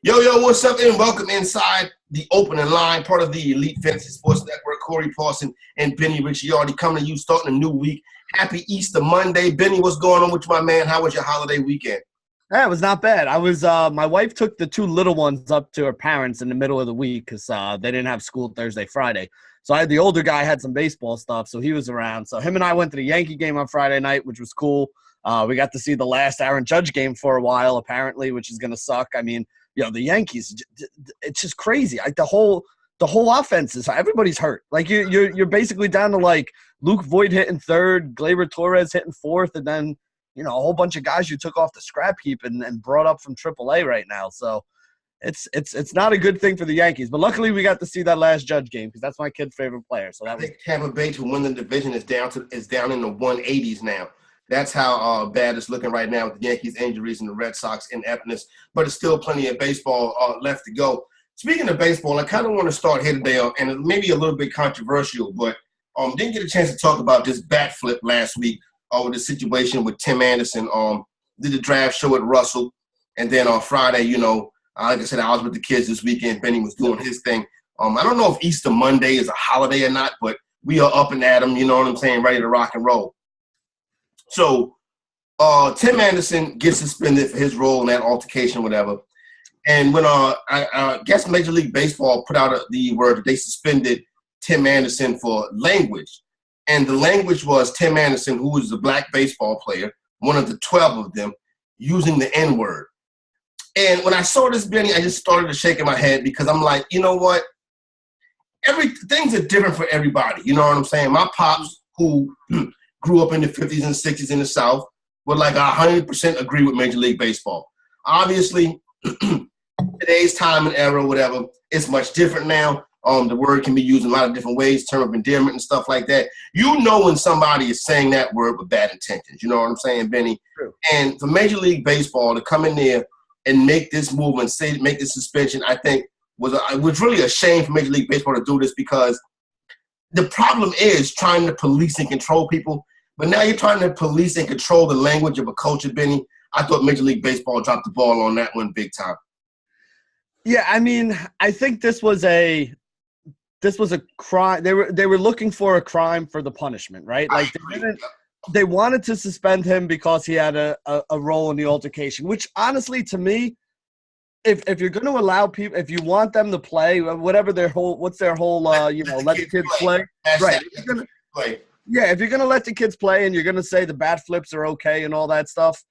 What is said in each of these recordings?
Yo, what's up, and welcome inside the opening line, part of the Elite Fantasy Sports Network. Corey Parson and Benny Ricciardi coming to you starting a new week. Happy Easter Monday. Benny, what's going on with you, my man? How was your holiday weekend? Yeah, it was not bad. My wife took the two little ones up to her parents in the middle of the week because they didn't have school Thursday, Friday. So the older guy had some baseball stuff, so he was around. So him and I went to the Yankee game on Friday night, which was cool. We got to see the last Aaron Judge game for a while, apparently, which is going to suck. I mean, the Yankees, it's just crazy. The whole offense is, everybody's hurt. Like you're basically down to like Luke Voigt hitting third, Gleyber Torres hitting fourth, and then a whole bunch of guys you took off the scrap heap and brought up from AAA right now. So it's not a good thing for the Yankees. But luckily we got to see that last Judge game because that's my kid's favorite player. So I think Tampa Bay to win the division is down in the 180s now. That's how bad it's looking right now with the Yankees' injuries and the Red Sox ineptness. But it's still plenty of baseball left to go. Speaking of baseball, I kind of want to start here today, and it may be a little bit controversial, but didn't get a chance to talk about this bat flip last week with the situation with Tim Anderson. Did the draft show at Russell, and then on Friday, like I said, I was with the kids this weekend. Benny was doing his thing. I don't know if Easter Monday is a holiday or not, but we are up and at 'em, you know what I'm saying, ready to rock and roll. So Tim Anderson gets suspended for his role in that altercation, whatever. And when I guess Major League Baseball put out the word that they suspended Tim Anderson for language. And the language was Tim Anderson, who was a black baseball player, one of the 12 of them, using the N-word. And when I saw this, Benny, I just started to shake in my head because I'm like, you know what? Things are different for everybody. You know what I'm saying? My pops, who grew up in the 50s and 60s in the South, would like 100% agree with Major League Baseball. Obviously, today's time and era, whatever, it's much different now. The word can be used in a lot of different ways, term of endearment and stuff like that. You know when somebody is saying that word with bad intentions. You know what I'm saying, Benny? True. And for Major League Baseball to come in there and make this move and make this suspension, I think was really a shame for Major League Baseball to do this because the problem is trying to police and control people. But now you're trying to police and control the language of a culture, Benny. I thought Major League Baseball dropped the ball on that one big time. Yeah, I mean, I think this was a crime. They were looking for a crime for the punishment, right? Like they wanted to suspend him because he had a role in the altercation, which honestly to me, if you're going to allow people, if you want them to play, whatever let the kids play. Right. If you're going to let the kids play and you're going to say the bat flips are okay and all that stuff,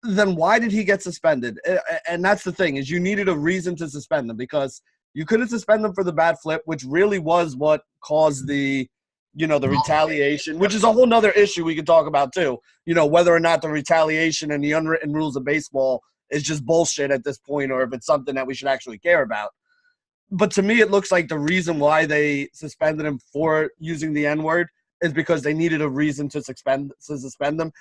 then why did he get suspended? And that's the thing, is you needed a reason to suspend them because you couldn't suspend them for the bat flip, which really was what caused the retaliation, which is a whole nother issue we could talk about too. Whether or not the retaliation and the unwritten rules of baseball is just bullshit at this point or if it's something that we should actually care about. But to me, it looks like the reason why they suspended him for using the N-word is because they needed a reason to suspend them.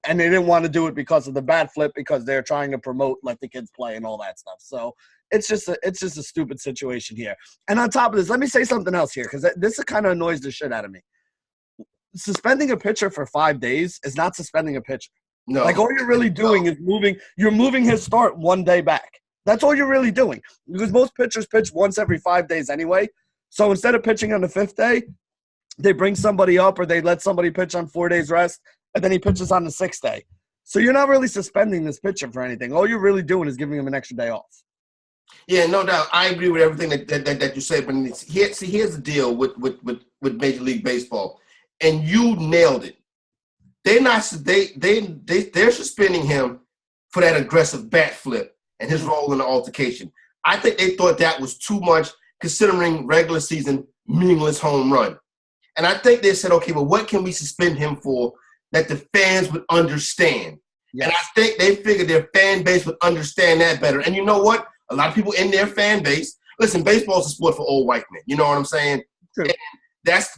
And they didn't want to do it because of the bat flip because they're trying to promote let the kids play and all that stuff. So it's just a stupid situation here. And on top of this, let me say something else here because this kind of annoys the shit out of me. Suspending a pitcher for 5 days is not suspending a pitcher. No. Like all you're really doing is moving his start 1 day back. That's all you're really doing because most pitchers pitch once every 5 days anyway. So instead of pitching on the 5th day, they bring somebody up or they let somebody pitch on 4 days rest, and then he pitches on the 6th day. So you're not really suspending this pitcher for anything. All you're really doing is giving him an extra day off. Yeah, no doubt. I agree with everything that you said. But here's the deal with Major League Baseball, and you nailed it. They're suspending him for that aggressive bat flip and his role in the altercation. I think they thought that was too much considering regular season meaningless home run. And I think they said, okay, well, what can we suspend him for that the fans would understand? Yes. And I think they figured their fan base would understand that better. And you know what? A lot of people in their fan base, listen, baseball is a sport for old white men. You know what I'm saying? True. That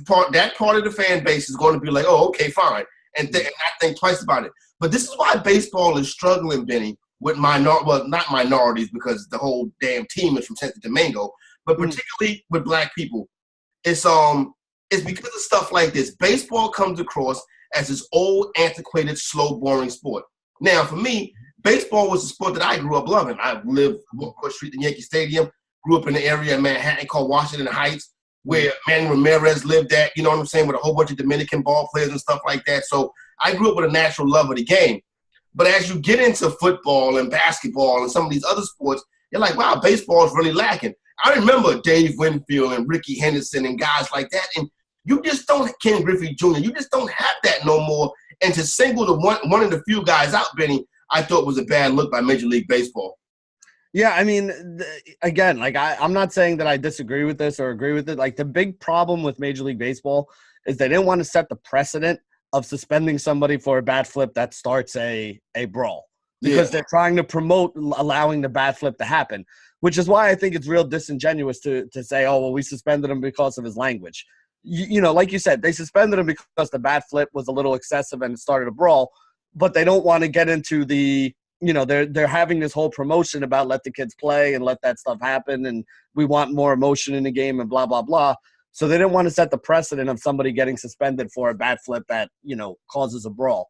part of the fan base is going to be like, oh, okay, fine. And not think twice about it. But this is why baseball is struggling, Benny, with not minorities because the whole damn team is from Santo Domingo, but particularly with black people. It's because of stuff like this. Baseball comes across as this old, antiquated, slow, boring sport. Now, for me, baseball was the sport that I grew up loving. I lived across the street in Yankee Stadium, grew up in the area in Manhattan called Washington Heights, where Manny Ramirez lived at, you know what I'm saying, with a whole bunch of Dominican ball players and stuff like that. So I grew up with a natural love of the game. But as you get into football and basketball and some of these other sports, you're like, wow, baseball is really lacking. I remember Dave Winfield and Ricky Henderson and guys like that. And you just don't, Ken Griffey Jr., you just don't have that no more. And to single the one of the few guys out, Benny, I thought was a bad look by Major League Baseball. Yeah, I mean, again, like I'm not saying that I disagree with this or agree with it. Like the big problem with Major League Baseball is they didn't want to set the precedent of suspending somebody for a bat flip that starts a brawl because they're trying to promote allowing the bat flip to happen, which is why I think it's real disingenuous to say, oh, well, we suspended him because of his language. You know, like you said, they suspended him because the bat flip was a little excessive and it started a brawl, but they don't want to get into the, you know, they're having this whole promotion about let the kids play and let that stuff happen and we want more emotion in the game and blah, blah, blah. So they didn't want to set the precedent of somebody getting suspended for a bat flip that, you know, causes a brawl.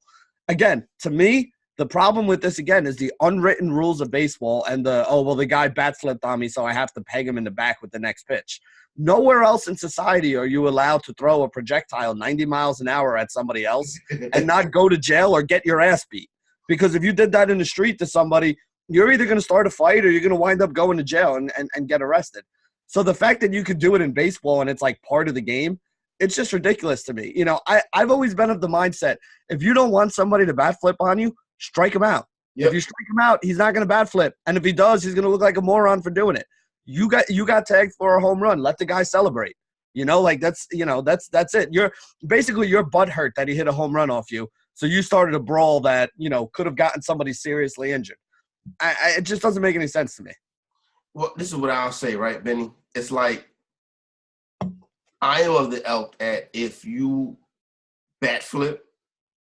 Again, to me, the problem with this, again, is the unwritten rules of baseball and the guy bat flipped on me, so I have to peg him in the back with the next pitch. Nowhere else in society are you allowed to throw a projectile 90 miles an hour at somebody else and not go to jail or get your ass beat. Because if you did that in the street to somebody, you're either going to start a fight or you're going to wind up going to jail and get arrested. So the fact that you could do it in baseball and it's like part of the game, it's just ridiculous to me. You know, I've always been of the mindset, if you don't want somebody to bat flip on you, strike him out. Yep. If you strike him out, he's not going to bat flip. And if he does, he's going to look like a moron for doing it. You got tagged for a home run. Let the guy celebrate. You know, like that's it. You're basically your butt hurt that he hit a home run off you. So you started a brawl that, you know, could have gotten somebody seriously injured. It just doesn't make any sense to me. Well, this is what I'll say, right, Benny? It's like I am of the ilk that if you bat flip,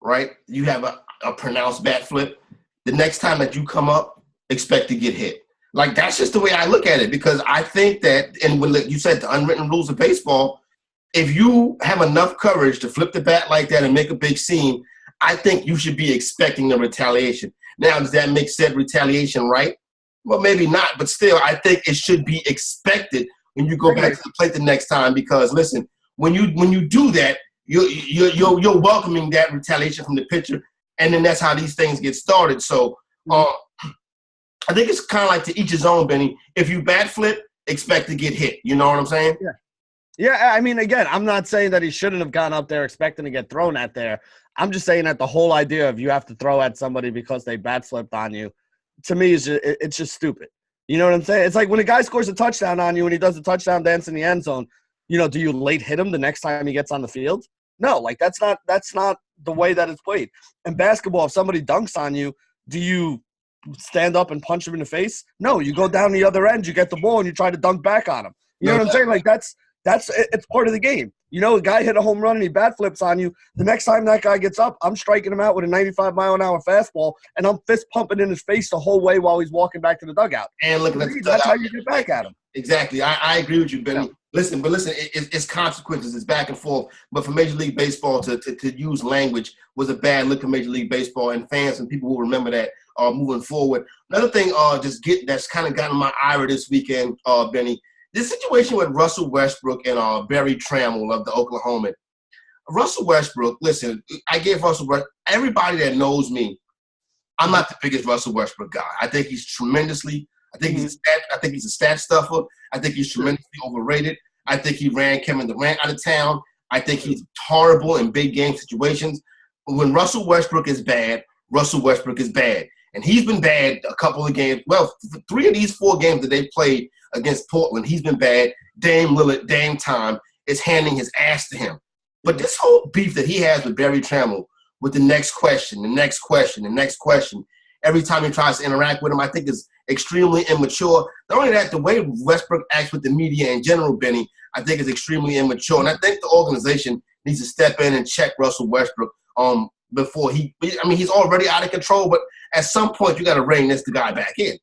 right, you have a pronounced bat flip, the next time that you come up, expect to get hit. Like, that's just the way I look at it, because I think that, and when you said the unwritten rules of baseball, if you have enough courage to flip the bat like that and make a big scene, I think you should be expecting a retaliation. Now, does that make said retaliation right? Well, maybe not, but still, I think it should be expected when you go back to the plate the next time. Because listen, when you do that, you're welcoming that retaliation from the pitcher, and then that's how these things get started. So, I think it's kind of like to each his own, Benny. If you bat flip, expect to get hit. You know what I'm saying? Yeah. Yeah, I mean, again, I'm not saying that he shouldn't have gone up there expecting to get thrown at there. I'm just saying that the whole idea of you have to throw at somebody because they bat flipped on you, to me, it's just stupid. You know what I'm saying? It's like when a guy scores a touchdown on you and he does a touchdown dance in the end zone, you know, do you late hit him the next time he gets on the field? No, like that's not the way that it's played. In basketball, if somebody dunks on you, do you stand up and punch him in the face? No, you go down the other end, you get the ball, and you try to dunk back on him. You know what I'm saying? Like it's part of the game. You know, a guy hit a home run and he bat flips on you. The next time that guy gets up, I'm striking him out with a 95-mile-an-hour fastball, and I'm fist pumping in his face the whole way while he's walking back to the dugout. And looking at the dugout. That's how you get back at him. Exactly. I agree with you, Benny. Yeah. Listen, it's consequences. It's back and forth. But for Major League Baseball to use language was a bad look for Major League Baseball, and fans and people will remember that moving forward. Another thing that's kind of gotten my ire this weekend, Benny, this situation with Russell Westbrook and Barry Trammell of the Oklahoman. Russell Westbrook, listen, I gave Russell Westbrook, everybody that knows me, I'm not the biggest Russell Westbrook guy. I think he's he's a stat stuffer. I think he's tremendously overrated. I think he ran Kevin Durant out of town. I think he's horrible in big game situations. When Russell Westbrook is bad, Russell Westbrook is bad. And he's been bad a couple of games. Well, 3 of these 4 games that they played against Portland, he's been bad. Dame Lillard, Dame Time is handing his ass to him. But this whole beef that he has with Barry Trammell, with the next question, every time he tries to interact with him, I think is extremely immature. Not only that, the way Westbrook acts with the media in general, Benny, I think is extremely immature. And I think the organization needs to step in and check Russell Westbrook before he's already out of control, but at some point you got to rein this guy back in.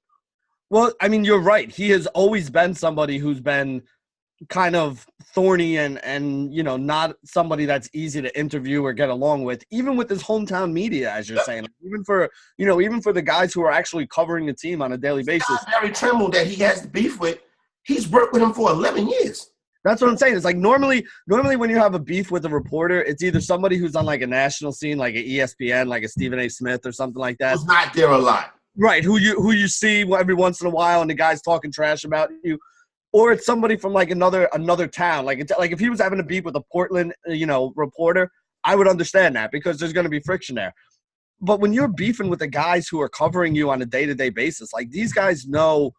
Well, I mean, you're right. He has always been somebody who's been kind of thorny and not somebody that's easy to interview or get along with, even with his hometown media, as you're saying, like even for the guys who are actually covering the team on a daily basis. Barry Trimble that he has the beef with, he's worked with him for 11 years. That's what I'm saying. It's like normally when you have a beef with a reporter, it's either somebody who's on like a national scene, like an ESPN, like a Stephen A. Smith or something like that. Who's not there a lot. Right, who you see every once in a while, and the guy's talking trash about you. Or it's somebody from like another town. Like if he was having a beef with a Portland, reporter, I would understand that because there's going to be friction there. But when you're beefing with the guys who are covering you on a day-to-day basis, like these guys know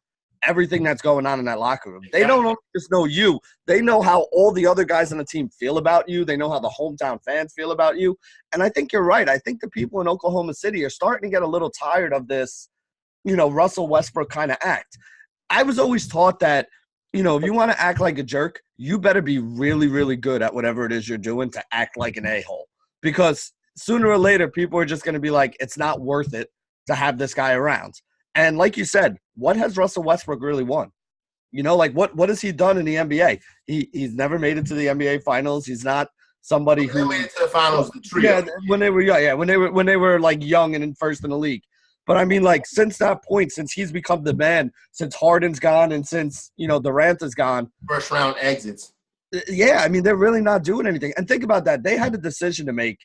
everything that's going on in that locker room. They don't just know you. They know how all the other guys on the team feel about you. They know how the hometown fans feel about you. And I think you're right. I think the people in Oklahoma City are starting to get a little tired of this, Russell Westbrook kind of act. I was always taught that, if you want to act like a jerk, you better be really, really good at whatever it is you're doing to act like an a-hole. Because sooner or later, people are just going to be like, it's not worth it to have this guy around. And like you said, what has Russell Westbrook really won? What has he done in the NBA? He's never made it to the NBA Finals. He's not somebody who made it to the finals. The trio. Yeah, when they were like young and in first in the league. But I mean, like since that point, since he's become the man, since Harden's gone, and since Durant is gone, first round exits. Yeah, I mean they're really not doing anything. And think about that; they had a decision to make,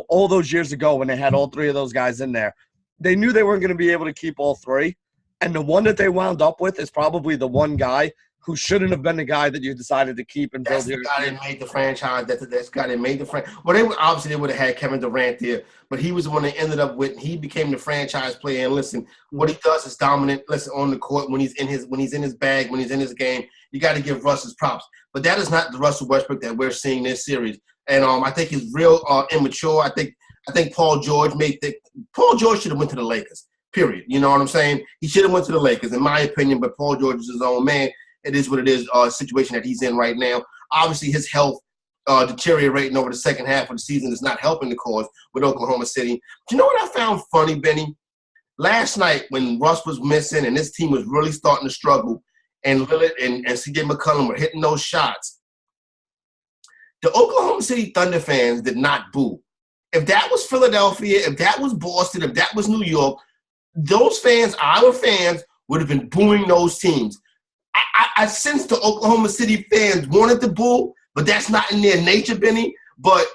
all those years ago when they had all three of those guys in there. They knew they weren't going to be able to keep all three, and the one that they wound up with is probably the one guy who shouldn't have been the guy that you decided to keep and build your. That's the guy that made the franchise. That's the guy that made the franchise. Well, they would have had Kevin Durant there, but he was the one that ended up with. He became the franchise player. And listen, what he does is dominant. Listen, on the court when he's in his bag, when he's in his game, you got to give Russ his props. But that is not the Russell Westbrook that we're seeing this series. And I think he's real immature. I think Paul George should have went to the Lakers. Period. You know what I'm saying? He should have went to the Lakers, in my opinion. But Paul George is his own man. It is what it is, situation that he's in right now. Obviously, his health deteriorating over the second half of the season is not helping the cause with Oklahoma City. But you know what I found funny, Benny? Last night when Russ was missing and this team was really starting to struggle and Lillard and C.J. McCollum were hitting those shots, the Oklahoma City Thunder fans did not boo. If that was Philadelphia, if that was Boston, if that was New York, those fans, our fans, would have been booing those teams. I sense the Oklahoma City fans wanted to boo, but that's not in their nature, Benny. But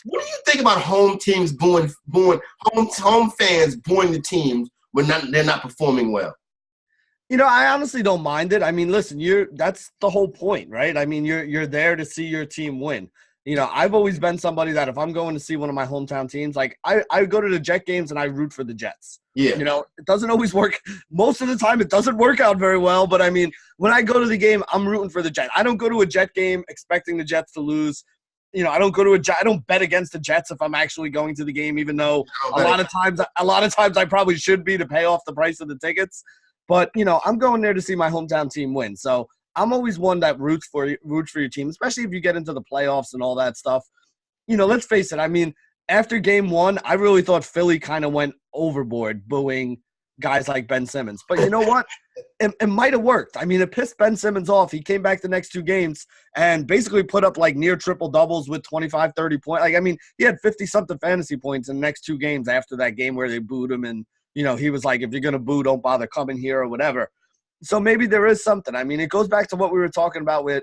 what do you think about home teams booing home fans booing the teams when they're not performing well? I honestly don't mind it. I mean, listen, that's the whole point, right? I mean, you're there to see your team win. I've always been somebody that if I'm going to see one of my hometown teams, like I go to the Jet games and I root for the Jets. Yeah. It doesn't always work. Most of the time it doesn't work out very well. But I mean, when I go to the game, I'm rooting for the Jets. I don't go to a Jet game expecting the Jets to lose. I don't bet against the Jets if I'm actually going to the game, even though a lot of times I probably should be to pay off the price of the tickets. But, I'm going there to see my hometown team win. So I'm always one that roots for your team, especially if you get into the playoffs and all that stuff. Let's face it. I mean, after game one, I really thought Philly kind of went overboard booing guys like Ben Simmons. But you know what? It might have worked. I mean, it pissed Ben Simmons off. He came back the next two games and basically put up like near triple doubles with 25, 30 points. Like, I mean, he had 50-something fantasy points in the next two games after that game where they booed him. And, he was like, if you're going to boo, don't bother coming here or whatever. So maybe there is something. I mean, it goes back to what we were talking about with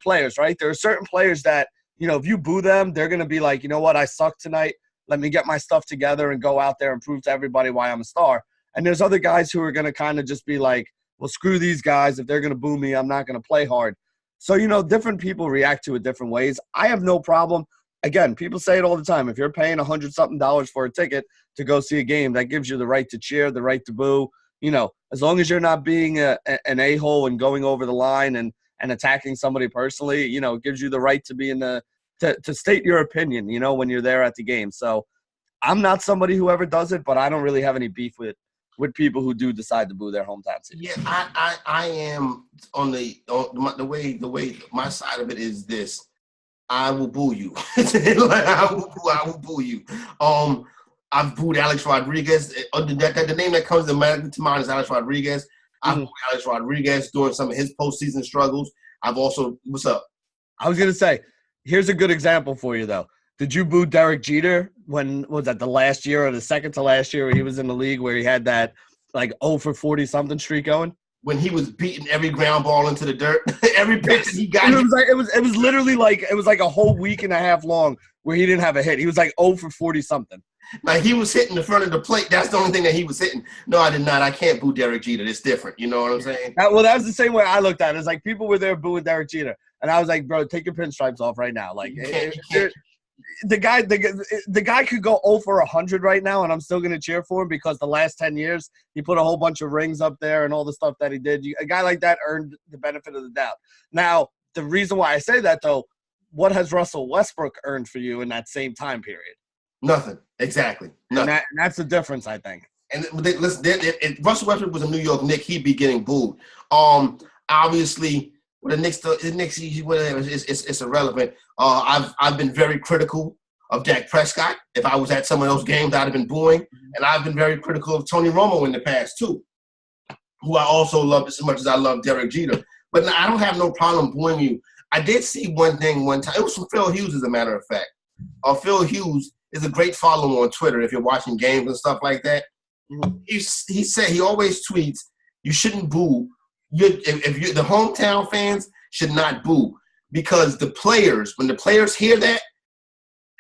players, right? There are certain players that, if you boo them, they're going to be like, you know what, I suck tonight. Let me get my stuff together and go out there and prove to everybody why I'm a star. And there's other guys who are going to kind of just be like, well, screw these guys. If they're going to boo me, I'm not going to play hard. So, different people react to it different ways. I have no problem. Again, people say it all the time. If you're paying $100-something for a ticket to go see a game, that gives you the right to cheer, the right to boo. As long as you're not being an a-hole and going over the line and attacking somebody personally, it gives you the right to be to state your opinion, when you're there at the game. So I'm not somebody who ever does it, but I don't really have any beef with people who do decide to boo their hometown team. Yeah, I am on the way my side of it is this. I will boo you. I will boo you. I've booed Alex Rodriguez. The name that comes to mind is Alex Rodriguez. I've booed Alex Rodriguez during some of his postseason struggles. What's up? I was going to say, here's a good example for you, though. Did you boo Derek Jeter when, was that the last year or the second to last year where he was in the league where he had that, like, 0 for 40-something streak going? When he was beating every ground ball into the dirt, every pitch that he got. It was literally like, it was like a whole week and a half long where he didn't have a hit. He was like 0 for 40-something. Like, he was hitting the front of the plate. That's the only thing that he was hitting. No, I did not. I can't boo Derek Jeter. It's different. You know what I'm saying? That was the same way I looked at it. It's like people were there booing Derek Jeter. And I was like, bro, take your pinstripes off right now. Like, you can't. The guy could go 0 for 100 right now, and I'm still going to cheer for him because the last 10 years he put a whole bunch of rings up there and all the stuff that he did. A guy like that earned the benefit of the doubt. Now, the reason why I say that, though, what has Russell Westbrook earned for you in that same time period? Nothing. Exactly. Nothing. And that's the difference, I think. And listen, if Russell Westbrook was a New York Knick, he'd be getting booed. Obviously, with the Knicks, whatever, it's irrelevant. I've been very critical of Dak Prescott. If I was at some of those games, I'd have been booing. And I've been very critical of Tony Romo in the past, too, who I also love as much as I love Derek Jeter. But I don't have no problem booing you. I did see one thing one time. It was from Phil Hughes, as a matter of fact. Phil Hughes is a great follower on Twitter if you're watching games and stuff like that. Mm-hmm. He said he always tweets, you shouldn't boo. The hometown fans should not boo because the players, when the players hear that,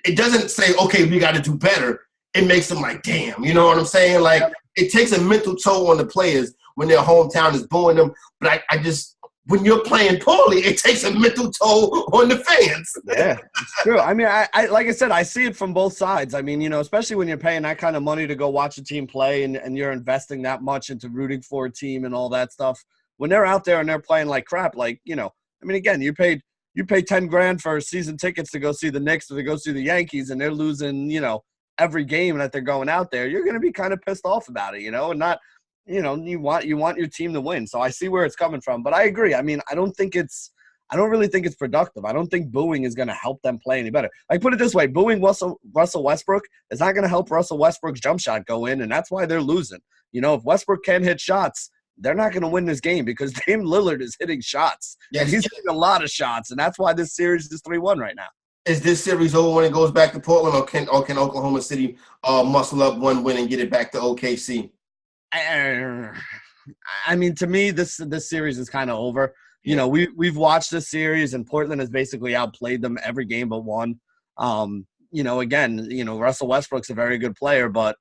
it doesn't say, okay, we got to do better. It makes them like, damn, you know what I'm saying? Like, it takes a mental toll on the players when their hometown is booing them. But I just, when you're playing poorly, it takes a mental toll on the fans. Yeah, it's true. I mean, I like I said, I see it from both sides. I mean, you know, especially when you're paying that kind of money to go watch a team play and you're investing that much into rooting for a team and all that stuff. When they're out there and they're playing like crap, like, you know, I mean, again, you pay $10,000 for season tickets to go see the Knicks or to go see the Yankees, and they're losing, you know, every game that they're going out there. You're going to be kind of pissed off about it, you know, and not, you know, you want your team to win. So I see where it's coming from, but I agree. I mean, I don't really think it's productive. I don't think booing is going to help them play any better. Like, put it this way, booing Russell Westbrook is not going to help Russell Westbrook's jump shot go in, and that's why they're losing. You know, if Westbrook can't hit shots, they're not going to win this game because Dame Lillard is hitting shots. Yeah, and he's hitting a lot of shots, and that's why this series is 3-1 right now. Is this series over when it goes back to Portland, or can Oklahoma City muscle up one win and get it back to OKC? I mean, to me, this series is kind of over. You know, we've watched this series, and Portland has basically outplayed them every game but one. You know, again, you know, Russell Westbrook's a very good player, but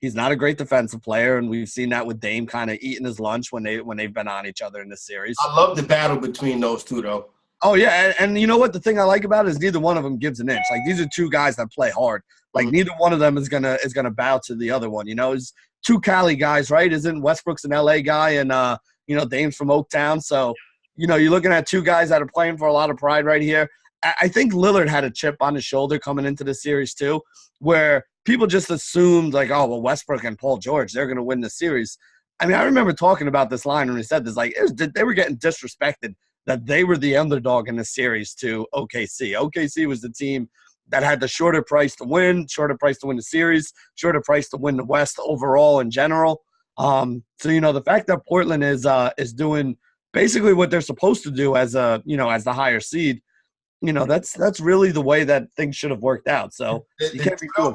he's not a great defensive player, and we've seen that with Dame kind of eating his lunch when they've been on each other in this series. I love the battle between those two, though. Oh, yeah, and you know what? The thing I like about it is neither one of them gives an inch. Like, these are two guys that play hard. Like, neither one of them is gonna bow to the other one. You know, it's two Cali guys, right? Isn't Westbrook's an LA guy, and you know, Dame's from Oaktown. So, you know, you're looking at two guys that are playing for a lot of pride right here. I think Lillard had a chip on his shoulder coming into the series too, where people just assumed like, oh, well, Westbrook and Paul George, they're going to win the series. I mean, I remember talking about this line when he said this, like, they were getting disrespected that they were the underdog in the series to OKC. OKC was the team that had the shorter price to win the series, shorter price to win the West overall in general. So, you know, the fact that Portland is doing basically what they're supposed to do as as the higher seed, you know, that's really the way that things should have worked out. So you can't be doing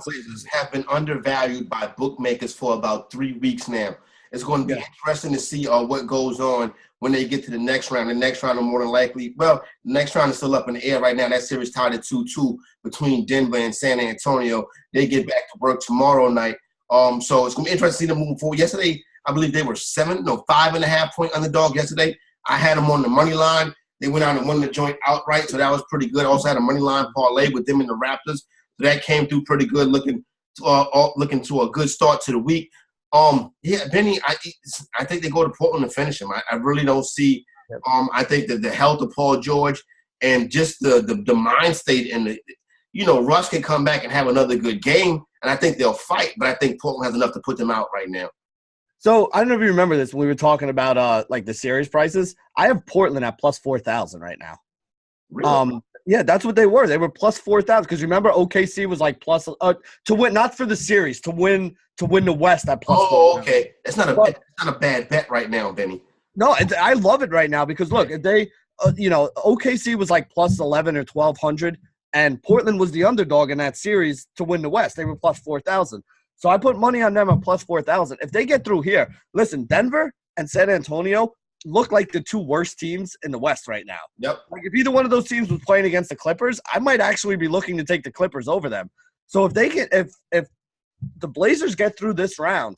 have been undervalued by bookmakers for about 3 weeks now. It's going to be interesting to see what goes on when they get to the next round. The next round are more than likely. Well, the next round is still up in the air right now. That series tied at 2-2 between Denver and San Antonio. They get back to work tomorrow night. So it's going to be interesting to see them moving forward. Yesterday, I believe they were 5.5 point underdog yesterday. I had them on the money line. They went out and won the joint outright, so that was pretty good. Also had a money line parlay with them and the Raptors, so that came through pretty good. Looking to a good start to the week. Benny, I think they go to Portland to finish him. I really don't see. I think that the health of Paul George and just the mind state and Russ can come back and have another good game, and I think they'll fight. But I think Portland has enough to put them out right now. So I don't know if you remember this when we were talking about like the series prices. I have Portland at plus 4,000 right now. Really? Yeah, that's what they were. They were plus 4,000 because remember OKC was like plus to win, not for the series, to win the West at plus. Oh, 4,000. Okay. It's not a bad bet right now, Benny. No, I love it right now because look, if they, OKC was like plus 11 or 1,200, and Portland was the underdog in that series to win the West. They were plus 4,000. So I put money on them at plus 4,000. If they get through here, listen, Denver and San Antonio look like the two worst teams in the West right now. Yep. Like if either one of those teams was playing against the Clippers, I might actually be looking to take the Clippers over them. So if they can, if the Blazers get through this round,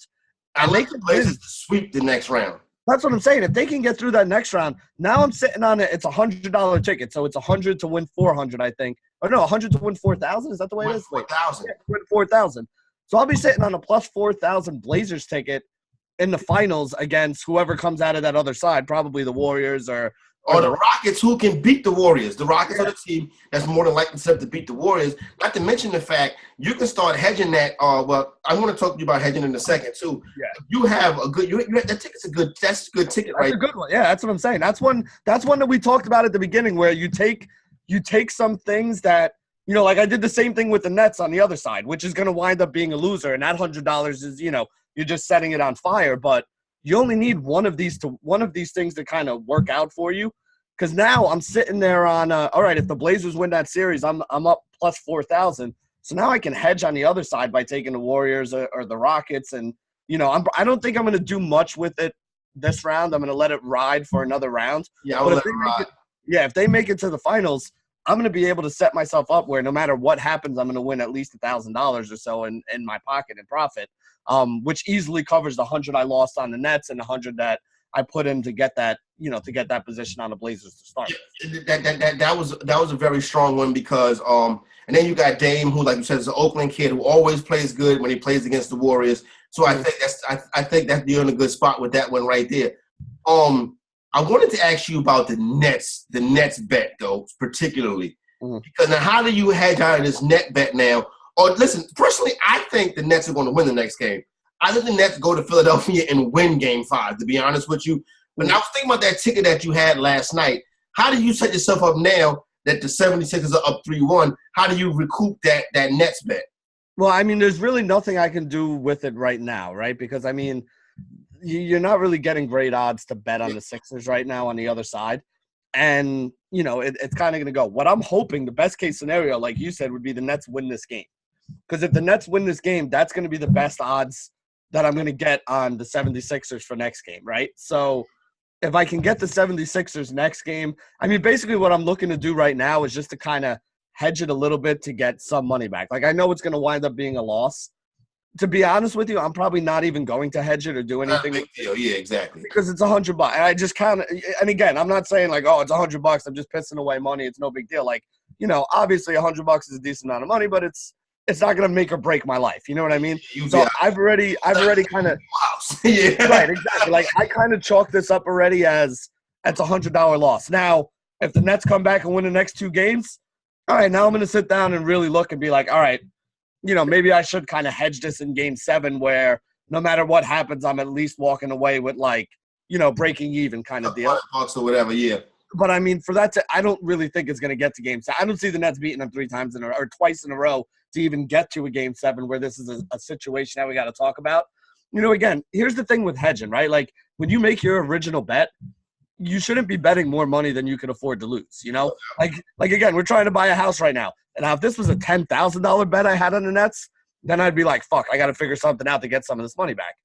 I like the Blazers to sweep the next round. That's what I'm saying. If they can get through that next round, now I'm sitting on it. It's $100 ticket, so it's 100 to win 400, I think. Or no, 100 to win 4,000. Is that the way it is? 4,000. Yeah, win 4,000. So I'll be sitting on a plus 4,000 Blazers ticket in the finals against whoever comes out of that other side, probably the Warriors or the Rockets, who can beat the Warriors. The Rockets are the team that's more than likely set to beat the Warriors. Not to mention the fact you can start hedging that. Well, I want to talk to you about hedging in a second too. Yeah. You have a good. That ticket's a good. That's a good ticket, right? That's a good one. Yeah, that's what I'm saying. That's one that we talked about at the beginning, where you take some things that like I did the same thing with the Nets on the other side, which is going to wind up being a loser, and that $100 is you're just setting it on fire, but you only need one of these things to kind of work out for you. Because now I'm sitting there on, all right, if the Blazers win that series, I'm up plus 4,000. So now I can hedge on the other side by taking the Warriors or the Rockets. And, I don't think I'm going to do much with it this round. I'm going to let it ride for another round. Yeah, I'll let it ride. If they make it to the finals, I'm going to be able to set myself up where no matter what happens, I'm going to win at least $1,000 or so in my pocket in profit, which easily covers the 100 I lost on the Nets and the 100 that I put in to get that, to get that position on the Blazers to start. That was a very strong one because and then you got Dame, who, like you said, is an Oakland kid who always plays good when he plays against the Warriors. So I think that you're in a good spot with that one right there. I wanted to ask you about the Nets bet though, particularly because now how do you hedge out of this net bet now? Or listen, personally, I think the Nets are going to win the next game. I think the Nets go to Philadelphia and win Game 5, to be honest with you. But I was thinking about that ticket that you had last night. How do you set yourself up now that the 76ers are up 3-1? How do you recoup that Nets bet? Well, I mean, there's really nothing I can do with it right now, right? Because, I mean, you're not really getting great odds to bet on the Sixers right now on the other side. And, it's kind of going to go. What I'm hoping, the best case scenario, like you said, would be the Nets win this game. Because if the Nets win this game, that's going to be the best odds that I'm going to get on the 76ers for next game, right? So if I can get the 76ers next game, I mean, basically what I'm looking to do right now is just to kind of hedge it a little bit to get some money back. Like, I know it's going to wind up being a loss. To be honest with you, I'm probably not even going to hedge it or do anything. Not a big deal. Yeah, exactly. Because it's $100. And I just kind of – and again, I'm not saying like, oh, it's $100. I'm just pissing away money. It's no big deal. Like, obviously $100 is a decent amount of money, but it's not going to make or break my life. You know what I mean? So I've already kind of yeah. Right, exactly. Like I kind of chalked this up already as it's $100 loss. Now, if the Nets come back and win the next two games, all right, now I'm going to sit down and really look and be like, all right, maybe I should kind of hedge this in Game 7 where no matter what happens, I'm at least walking away with like, breaking even kind of deal. $5 or whatever, yeah. But I mean, for that, I don't really think it's going to get to Game 7. I don't see the Nets beating them twice in a row to even get to a Game 7 where this is a situation that we got to talk about. Again, here's the thing with hedging, right? Like when you make your original bet, you shouldn't be betting more money than you can afford to lose, Like again, we're trying to buy a house right now. And now if this was a $10,000 bet I had on the Nets, then I'd be like, fuck, I got to figure something out to get some of this money back.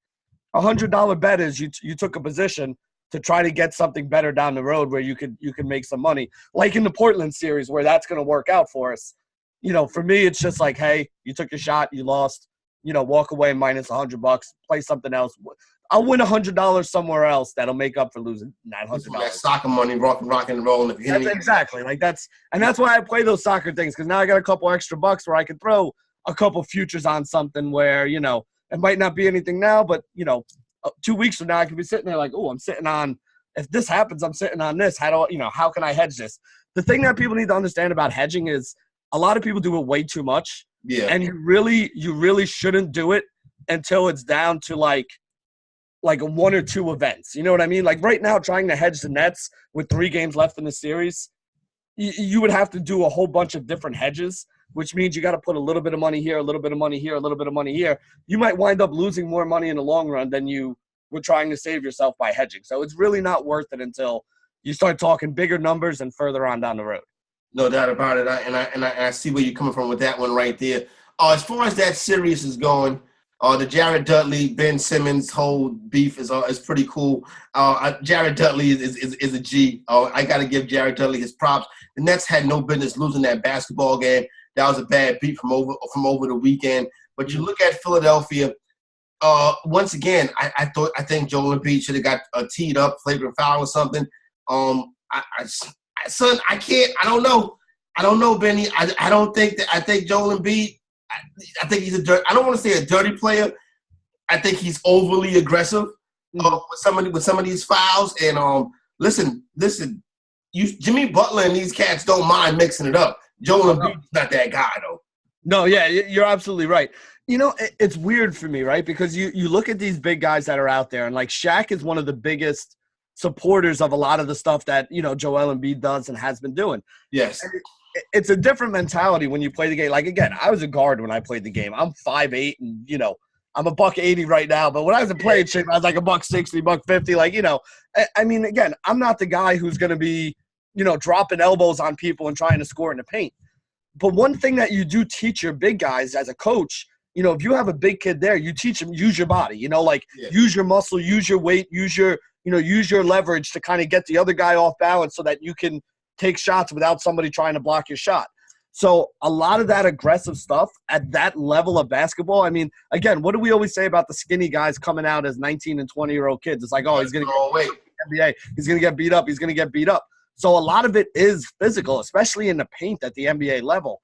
$100 bet is you took a position to try to get something better down the road where you could make some money. Like in the Portland series where that's going to work out for us. For me, it's just like, hey, you took your shot, you lost, walk away minus $100, play something else. I'll win $100 somewhere else that'll make up for losing $900. That soccer money, rock and roll. Exactly. Like that's why I play those soccer things because now I got a couple extra bucks where I can throw a couple futures on something where it might not be anything now, but 2 weeks from now I could be sitting there like, oh, I'm sitting on. If this happens, I'm sitting on this. How can I hedge this? The thing that people need to understand about hedging is a lot of people do it way too much. Yeah. And you really shouldn't do it until it's down to like one or two events. You know what I mean? Like right now, trying to hedge the Nets with 3 games left in the series, you would have to do a whole bunch of different hedges, which means you got to put a little bit of money here, a little bit of money here, a little bit of money here. You might wind up losing more money in the long run than you with trying to save yourself by hedging. So it's really not worth it until you start talking bigger numbers and further on down the road. No doubt about it. I see where you're coming from with that one right there. As far as that series is going, the Jared Dudley, Ben Simmons whole beef is pretty cool. Jared Dudley is a G. I got to give Jared Dudley his props. The Nets had no business losing that basketball game. That was a bad beat from over the weekend. But you look at Philadelphia. Once again, I think Joel Embid should have got teed up, flagrant foul or something. Son, I can't. I don't know, Benny. I don't think that. I think Joel Embid. I think he's I don't want to say a dirty player. I think he's overly aggressive with some of these fouls. And listen. Jimmy Butler and these cats don't mind mixing it up. Joel Embiid's not that guy though. No, yeah, you're absolutely right. You know, it's weird for me, right? Because you look at these big guys that are out there, and like Shaq is one of the biggest supporters of a lot of the stuff that, you know, Joel Embiid does and has been doing. Yes. And it's a different mentality when you play the game. Like, again, I was a guard when I played the game. I'm 5'8", and, you know, I'm $180 right now. But when I was in playing shape, I was like $160, $150. Like, you know, I mean, again, I'm not the guy who's going to be, you know, dropping elbows on people and trying to score in the paint. But one thing that you do teach your big guys as a coach, you know, if you have a big kid there, you teach them use your body, you know, like use your muscle, use your weight, use your leverage to kind of get the other guy off balance so that you can take shots without somebody trying to block your shot. So a lot of that aggressive stuff at that level of basketball, I mean, again, what do we always say about the skinny guys coming out as 19 and 20-year-old kids? It's like, oh, he's going to get NBA. He's going to get beat up. He's going to get beat up. So a lot of it is physical, especially in the paint at the NBA level.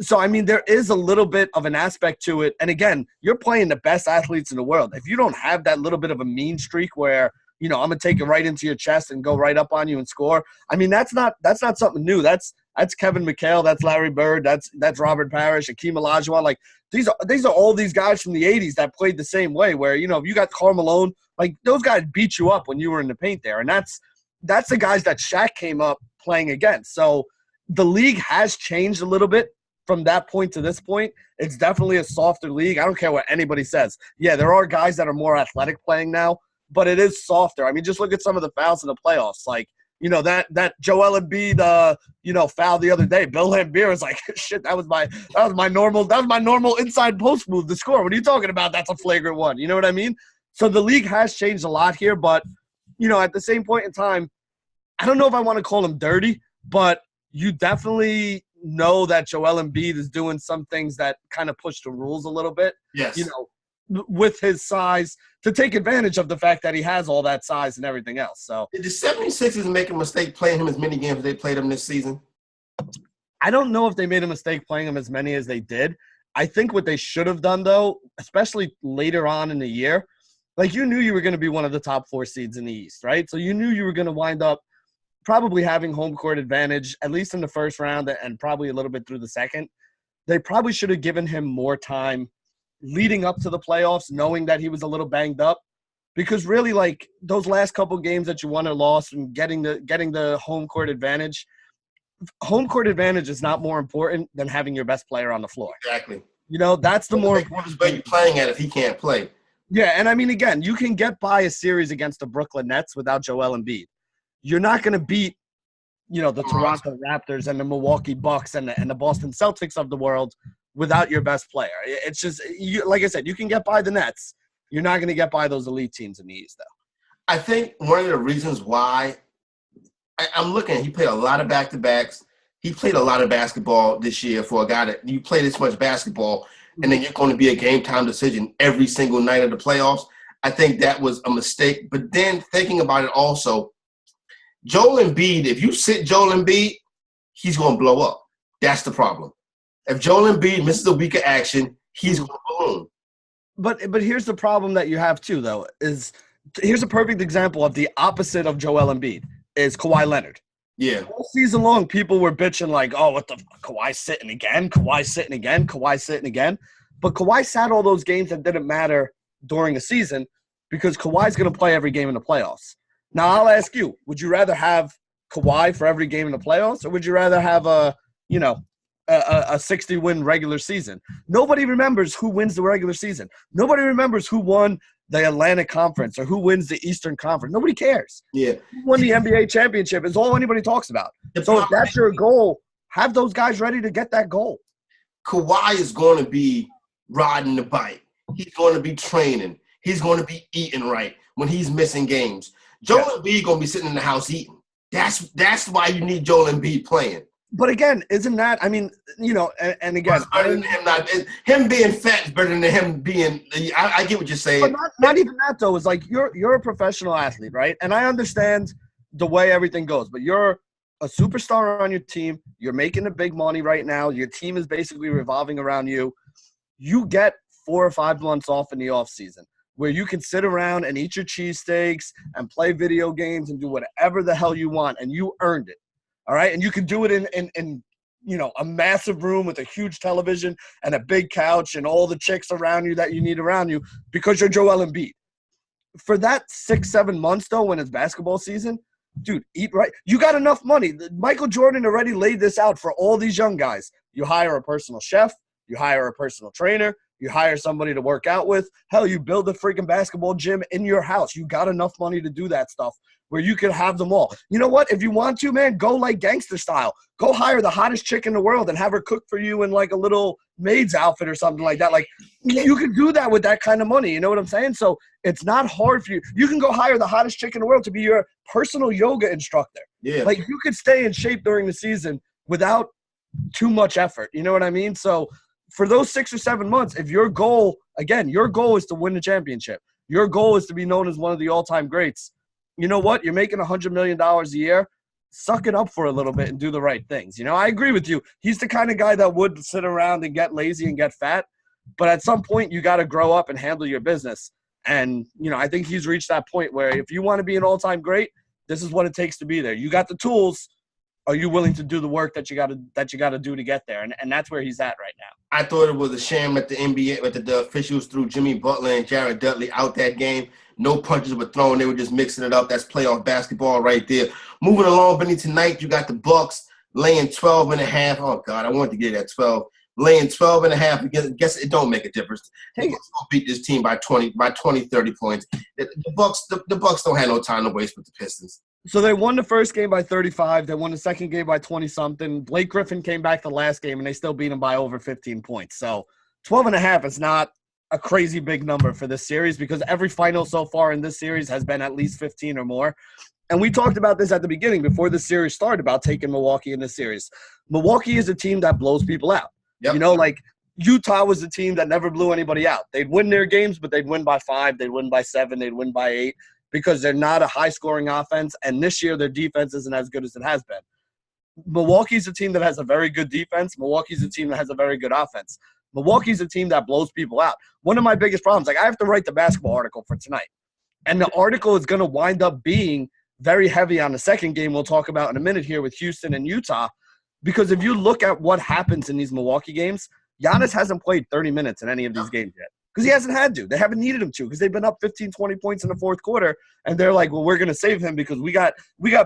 So, I mean, there is a little bit of an aspect to it. And, again, you're playing the best athletes in the world. If you don't have that little bit of a mean streak where, you know, I'm going to take it right into your chest and go right up on you and score, I mean, that's not something new. That's Kevin McHale. That's Larry Bird. That's Robert Parrish, Akeem Olajuwon. Like, these are all these guys from the 80s that played the same way where, you know, if you got Karl Malone, like, those guys beat you up when you were in the paint there. And that's the guys that Shaq came up playing against. So the league has changed a little bit. From that point to this point, it's definitely a softer league. I don't care what anybody says. Yeah, there are guys that are more athletic playing now, but it is softer. I mean, just look at some of the fouls in the playoffs. Like, you know, that Joel Embiid, you know, foul the other day. Bill Laimbeer was like, shit, that was my normal inside post move to score. What are you talking about? That's a flagrant one. You know what I mean? So the league has changed a lot here, but, you know, at the same point in time, I don't know if I want to call him dirty, but you definitely know that Joel Embiid is doing some things that kind of push the rules a little bit. Yes. You know, with his size to take advantage of the fact that he has all that size and everything else. So did the 76ers make a mistake playing him as many games as they played him this season? I don't know if they made a mistake playing him as many as they did. I think what they should have done, though, especially later on in the year, like you knew you were going to be one of the top 4 seeds in the East, right? So you knew you were going to wind up probably having home court advantage, at least in the first round and probably a little bit through the second. They probably should have given him more time leading up to the playoffs, knowing that he was a little banged up. Because really, like, those last couple games that you won or lost and getting the home court advantage is not more important than having your best player on the floor. Exactly. You know, that's the more important thing. But you're playing at if he can't play. Yeah, and I mean, again, you can get by a series against the Brooklyn Nets without Joel Embiid. You're not going to beat, you know, the Toronto Raptors and the Milwaukee Bucks and the Boston Celtics of the world without your best player. It's just, like I said, you can get by the Nets. You're not going to get by those elite teams in the East, though. I think one of the reasons why I'm looking, he played a lot of back-to-backs. He played a lot of basketball this year for a guy that you play this much basketball and then you're going to be a game-time decision every single night of the playoffs. I think that was a mistake. But then thinking about it also, Joel Embiid, if you sit Joel Embiid, he's going to blow up. That's the problem. If Joel Embiid misses a week of action, he's going to balloon. But here's the problem that you have too, though, is here's a perfect example of the opposite of Joel Embiid is Kawhi Leonard. Yeah. All season long, people were bitching like, oh, what the – Kawhi's sitting again, Kawhi's sitting again, Kawhi's sitting again. But Kawhi sat all those games that didn't matter during the season because Kawhi's going to play every game in the playoffs. Now, I'll ask you, would you rather have Kawhi for every game in the playoffs or would you rather have a 60-win regular season? Nobody remembers who wins the regular season. Nobody remembers who won the Atlantic Conference or who wins the Eastern Conference. Nobody cares. Yeah. Who won the NBA championship is all anybody talks about. So if that's your goal, have those guys ready to get that goal. Kawhi is going to be riding the bike. He's going to be training. He's going to be eating right when he's missing games. Joel Embid going to be sitting in the house eating. That's why you need Joel Embid playing. But again, isn't that? I mean, and again, better than him being fat is better than him being. I get what you're saying. But not even that though. It's like you're a professional athlete, right? And I understand the way everything goes, but you're a superstar on your team. You're making the big money right now. Your team is basically revolving around you. You get 4 or 5 months off in the off season where you can sit around and eat your cheesesteaks and play video games and do whatever the hell you want, and you earned it. All right, and you can do it in a massive room with a huge television and a big couch and all the chicks around you that you need around you because you're Joel Embiid. For that 6-7 months though, when it's basketball season, dude, eat right. You got enough money. Michael Jordan already laid this out for all these young guys. You hire a personal chef, you hire a personal trainer, you hire somebody to work out with. Hell, you build a freaking basketball gym in your house. You got enough money to do that stuff where you can have them all. You know what? If you want to, man, go like gangster style. Go hire the hottest chick in the world and have her cook for you in like a little maid's outfit or something like that. Like, you can do that with that kind of money. You know what I'm saying? So it's not hard for you. You can go hire the hottest chick in the world to be your personal yoga instructor. Yeah. Like, you could stay in shape during the season without too much effort. You know what I mean? So for those 6 or 7 months, if your goal is to win the championship, your goal is to be known as one of the all-time greats, you know what? You're making $100 million a year. Suck it up for a little bit and do the right things. You know, I agree with you. He's the kind of guy that would sit around and get lazy and get fat. But at some point, you got to grow up and handle your business. And, I think he's reached that point where if you want to be an all-time great, this is what it takes to be there. You got the tools. Are you willing to do the work that you got to do to get there? And that's where he's at right now. I thought it was a shame that the NBA, that the officials threw Jimmy Butler and Jared Dudley out that game. No punches were thrown. They were just mixing it up. That's playoff basketball right there. Moving along, Benny, tonight you got the Bucks laying 12.5. Oh, God, I wanted to get it at 12. Laying 12.5. I guess it don't make a difference. The Bucks will beat this team by 20, 30 points. The Bucks don't have no time to waste with the Pistons. So they won the first game by 35. They won the second game by 20-something. Blake Griffin came back the last game, and they still beat him by over 15 points. So 12.5 is not a crazy big number for this series because every final so far in this series has been at least 15 or more. And we talked about this at the beginning before the series started about taking Milwaukee in this series. Milwaukee is a team that blows people out. Yep. Like Utah was a team that never blew anybody out. They'd win their games, but they'd win by 5. They'd win by 7. They'd win by 8. Because they're not a high-scoring offense, and this year their defense isn't as good as it has been. Milwaukee's a team that has a very good defense. Milwaukee's a team that has a very good offense. Milwaukee's a team that blows people out. One of my biggest problems, I have to write the basketball article for tonight, and the article is going to wind up being very heavy on the second game we'll talk about in a minute here with Houston and Utah, because if you look at what happens in these Milwaukee games, Giannis hasn't played 30 minutes in any of these games yet. Because he hasn't had to. They haven't needed him to because they've been up 15, 20 points in the fourth quarter, and they're like, well, we're going to save him because we got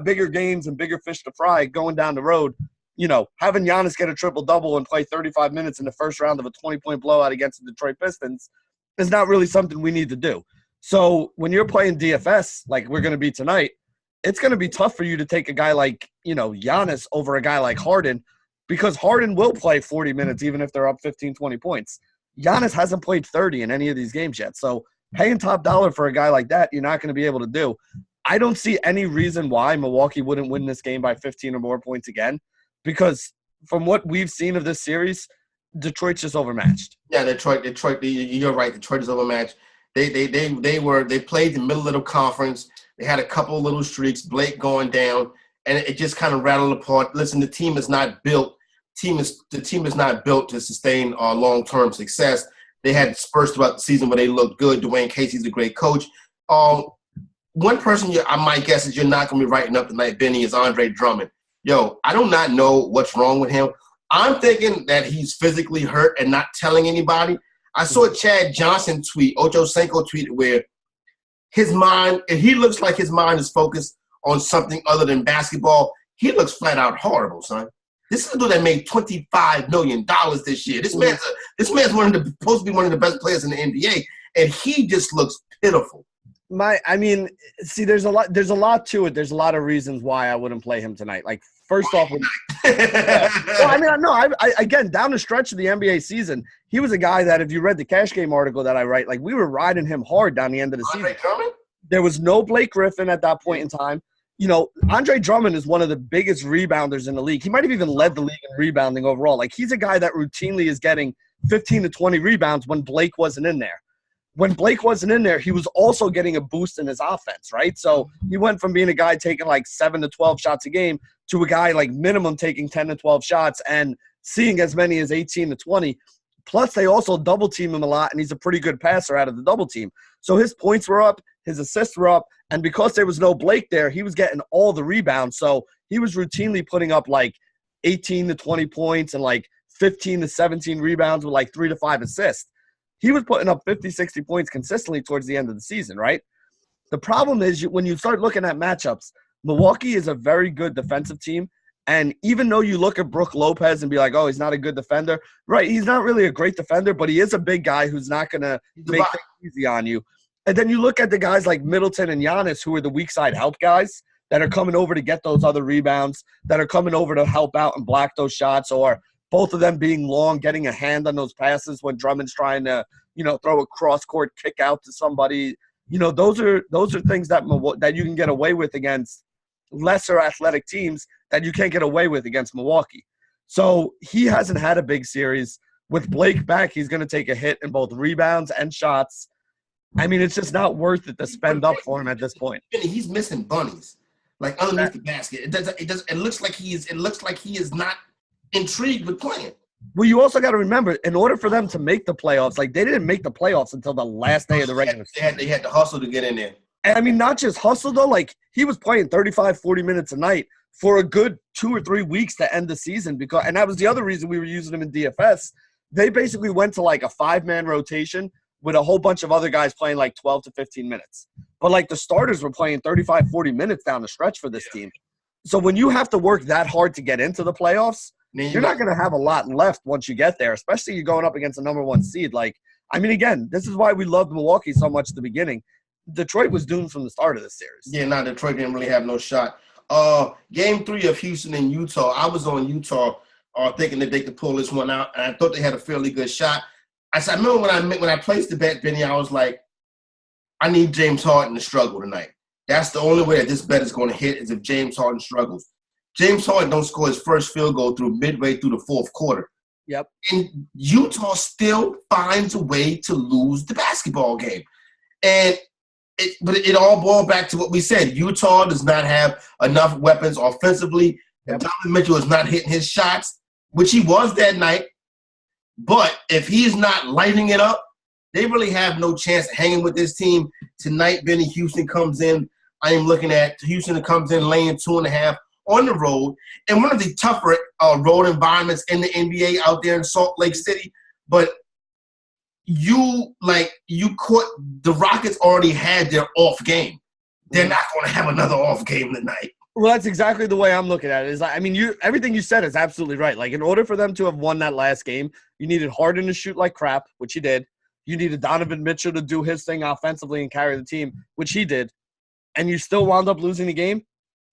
bigger games and bigger fish to fry going down the road. Having Giannis get a triple-double and play 35 minutes in the first round of a 20-point blowout against the Detroit Pistons is not really something we need to do. So when you're playing DFS like we're going to be tonight, it's going to be tough for you to take a guy like, Giannis over a guy like Harden because Harden will play 40 minutes even if they're up 15, 20 points. Giannis hasn't played 30 in any of these games yet. So paying top dollar for a guy like that, you're not going to be able to do. I don't see any reason why Milwaukee wouldn't win this game by 15 or more points again because from what we've seen of this series, Detroit's just overmatched. Yeah, Detroit, you're right. Detroit is overmatched. They played the middle of the conference. They had a couple of little streaks, Blake going down, and it just kind of rattled apart. Listen, the team is not built. The team is not built to sustain long-term success. They had spurts throughout the season where they looked good. Dwayne Casey's a great coach. One person I might guess is you're not going to be writing up tonight, Benny, is Andre Drummond. I do not know what's wrong with him. I'm thinking that he's physically hurt and not telling anybody. I saw a Chad Johnson tweet, Ocho Cinco tweeted where his mind, if he looks like his mind is focused on something other than basketball, he looks flat out horrible, son. This is a dude that made $25 million this year. This man's supposed to be one of the best players in the NBA, and he just looks pitiful. See, there's a lot to it. There's a lot of reasons why I wouldn't play him tonight. Like, first off, yeah. Well, again, down the stretch of the NBA season, he was a guy that if you read the Cash Game article that I write, like we were riding him hard down the end of the season. There was no Blake Griffin at that point in time. Andre Drummond is one of the biggest rebounders in the league. He might have even led the league in rebounding overall. Like, he's a guy that routinely is getting 15 to 20 rebounds when Blake wasn't in there. When Blake wasn't in there, he was also getting a boost in his offense, right? So he went from being a guy taking like 7 to 12 shots a game to a guy like minimum taking 10 to 12 shots and seeing as many as 18 to 20. Plus, they also double team him a lot, and he's a pretty good passer out of the double team. So his points were up, his assists were up, and because there was no Blake there, he was getting all the rebounds. So he was routinely putting up like 18 to 20 points and like 15 to 17 rebounds with like 3 to 5 assists. He was putting up 50, 60 points consistently towards the end of the season, right? The problem is when you start looking at matchups, Milwaukee is a very good defensive team. And even though you look at Brook Lopez and be like, oh, he's not a good defender, right? He's not really a great defender, but he is a big guy who's not going to make things easy on you. And then you look at the guys like Middleton and Giannis, who are the weak side help guys that are coming over to get those other rebounds, that are coming over to help out and block those shots, or both of them being long, getting a hand on those passes when Drummond's trying to, throw a cross-court kick out to somebody. Those are things that you can get away with against lesser athletic teams that you can't get away with against Milwaukee. So he hasn't had a big series. With Blake back, he's going to take a hit in both rebounds and shots. It's just not worth it to spend up for him at this point. He's missing bunnies, like underneath the basket. It looks like he is not intrigued with playing. Well, you also got to remember, in order for them to make the playoffs, like they didn't make the playoffs until the last day of the regular season. They had to hustle to get in there. And not just hustle though, like he was playing 35, 40 minutes a night for a good 2 or 3 weeks to end the season and that was the other reason we were using him in DFS. They basically went to like a 5-man rotation with a whole bunch of other guys playing like 12 to 15 minutes. But like the starters were playing 35, 40 minutes down the stretch for this team. So when you have to work that hard to get into the playoffs, you're not going to have a lot left once you get there, especially you're going up against a number 1 seed. Again, this is why we loved Milwaukee so much at the beginning. Detroit was doomed from the start of the series. Yeah, Detroit didn't really have no shot. Game 3 of Houston and Utah, I was on Utah thinking that they could pull this one out, and I thought they had a fairly good shot. I remember when I placed the bet, Benny, I was like, I need James Harden to struggle tonight. That's the only way that this bet is going to hit is if James Harden struggles. James Harden don't score his first field goal midway through the fourth quarter. Yep. And Utah still finds a way to lose the basketball game. But it all boiled back to what we said. Utah does not have enough weapons offensively. Yep. Donovan Mitchell is not hitting his shots, which he was that night. But if he's not lighting it up, they really have no chance of hanging with this team. Tonight, Benny, Houston comes in. I am looking at Houston that comes in laying 2.5 on the road. And one of the tougher road environments in the NBA out there in Salt Lake City. But the Rockets already had their off game. They're not going to have another off game tonight. Well, that's exactly the way I'm looking at it. Everything you said is absolutely right. Like, in order for them to have won that last game, you needed Harden to shoot like crap, which he did. You needed Donovan Mitchell to do his thing offensively and carry the team, which he did. And you still wound up losing the game.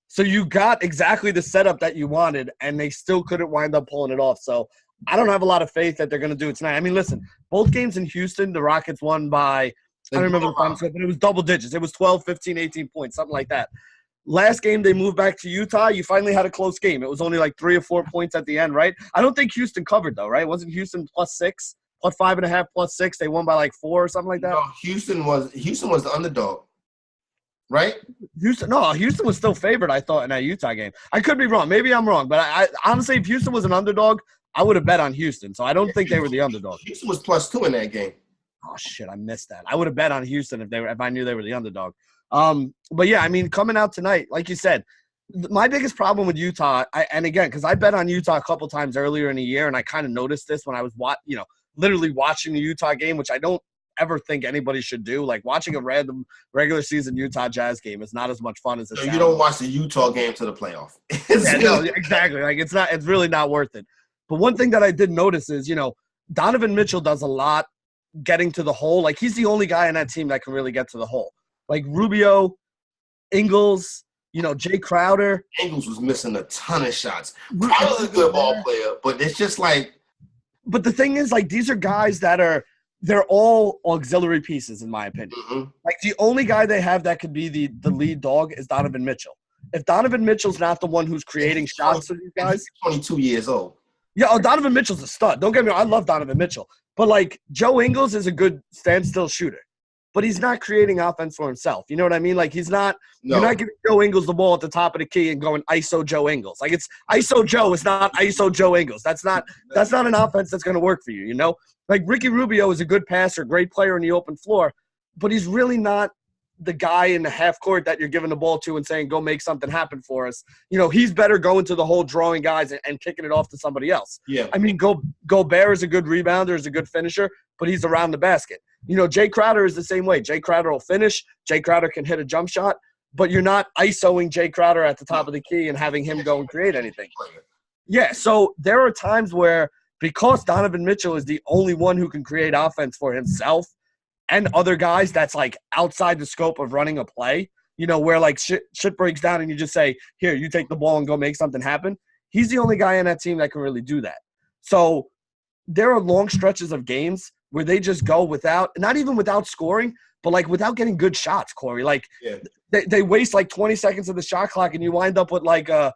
So you got exactly the setup that you wanted, and they still couldn't wind up pulling it off. So I don't have a lot of faith that they're going to do it tonight. Listen, both games in Houston, the Rockets won by, I don't remember the final score, but it was double digits. It was 12, 15, 18 points, something like that. Last game, they moved back to Utah. You finally had a close game. It was only like 3 or 4 points at the end, right? I don't think Houston covered, though, right? Wasn't Houston +6, +5.5, +6? They won by like 4 or something like that? No, Houston was the underdog, right? Houston was still favored, I thought, in that Utah game. I could be wrong. Maybe I'm wrong. But I honestly, if Houston was an underdog, I would have bet on Houston. So I don't think they were the underdog. Houston was +2 in that game. Oh, shit, I missed that. I would have bet on Houston if I knew they were the underdog. But yeah, coming out tonight, like you said, my biggest problem with Utah, because I bet on Utah a couple times earlier in the year, and I kind of noticed this when I was literally watching the Utah game, which I don't ever think anybody should do. Like, watching a random regular season Utah Jazz game is not as much fun as it sounds. You don't watch the Utah game to the playoff. No, exactly. Like, it's really not worth it. But one thing that I did notice is, Donovan Mitchell does a lot getting to the hole. Like, he's the only guy on that team that can really get to the hole. Like, Rubio, Ingles, Jay Crowder. Ingles was missing a ton of shots. Crowder's a good ball player, but it's just like. But the thing is, like, these are guys they're all auxiliary pieces, in my opinion. Mm-hmm. Like, the only guy they have that could be the lead dog is Donovan Mitchell. If Donovan Mitchell's not the one who's creating shots for these guys. He's 22 years old. Yeah, Donovan Mitchell's a stud. Don't get me wrong. I love Donovan Mitchell. But, like, Joe Ingles is a good standstill shooter. But he's not creating offense for himself. You know what I mean? Like, you're not giving Joe Ingles the ball at the top of the key and going ISO Joe Ingles. Like, it's ISO Joe. It's not ISO Joe Ingles. That's not an offense that's going to work for you, Like, Ricky Rubio is a good passer, great player in the open floor, but he's really not the guy in the half court that you're giving the ball to and saying, go make something happen for us. He's better going to the hole, drawing guys and kicking it off to somebody else. Yeah. I mean, Gobert is a good rebounder, is a good finisher, but he's around the basket. Jay Crowder is the same way. Jay Crowder will finish. Jay Crowder can hit a jump shot, but you're not ISOing Jay Crowder at the top of the key and having him go and create anything. Yeah, so there are times where, because Donovan Mitchell is the only one who can create offense for himself and other guys that's, like, outside the scope of running a play, where, like, shit breaks down and you just say, here, you take the ball and go make something happen. He's the only guy on that team that can really do that. So there are long stretches of games where they just go without – not even without scoring, but, like, without getting good shots, Corey. Like, they waste, like, 20 seconds of the shot clock and you wind up with, like, a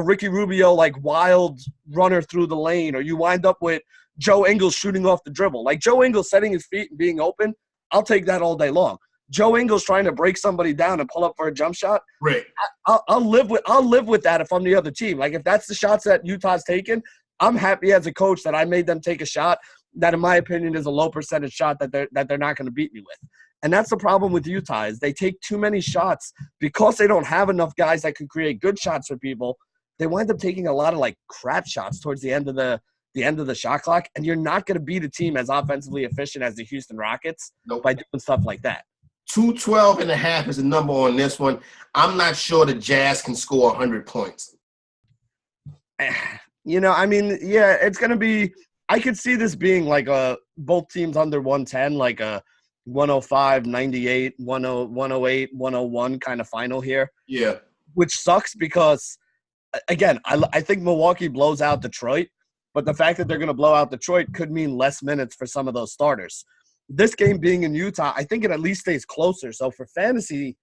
Ricky Rubio, like, wild runner through the lane, or you wind up with Joe Ingles shooting off the dribble. Like, Joe Ingles setting his feet and being open, I'll take that all day long. Joe Ingles trying to break somebody down and pull up for a jump shot, right? I'll live with that if I'm the other team. Like, if that's the shots that Utah's taken, I'm happy as a coach that I made them take a shot that, in my opinion, is a low percentage shot that they're not going to beat me with. And that's the problem with Utah, is they take too many shots because they don't have enough guys that can create good shots for people. They wind up taking a lot of, like, crap shots towards the end of the shot clock, and you're not going to beat a team as offensively efficient as the Houston Rockets by doing stuff like that. 212.5 is the number on this one. I'm not sure the Jazz can score 100 points. I mean, yeah, it's going to be – I could see this being like both teams under 110, like a 105, 98, 108, 101 kind of final here. Yeah. Which sucks because, again, I think Milwaukee blows out Detroit, but the fact that they're going to blow out Detroit could mean less minutes for some of those starters. This game being in Utah, I think it at least stays closer. So for fantasy,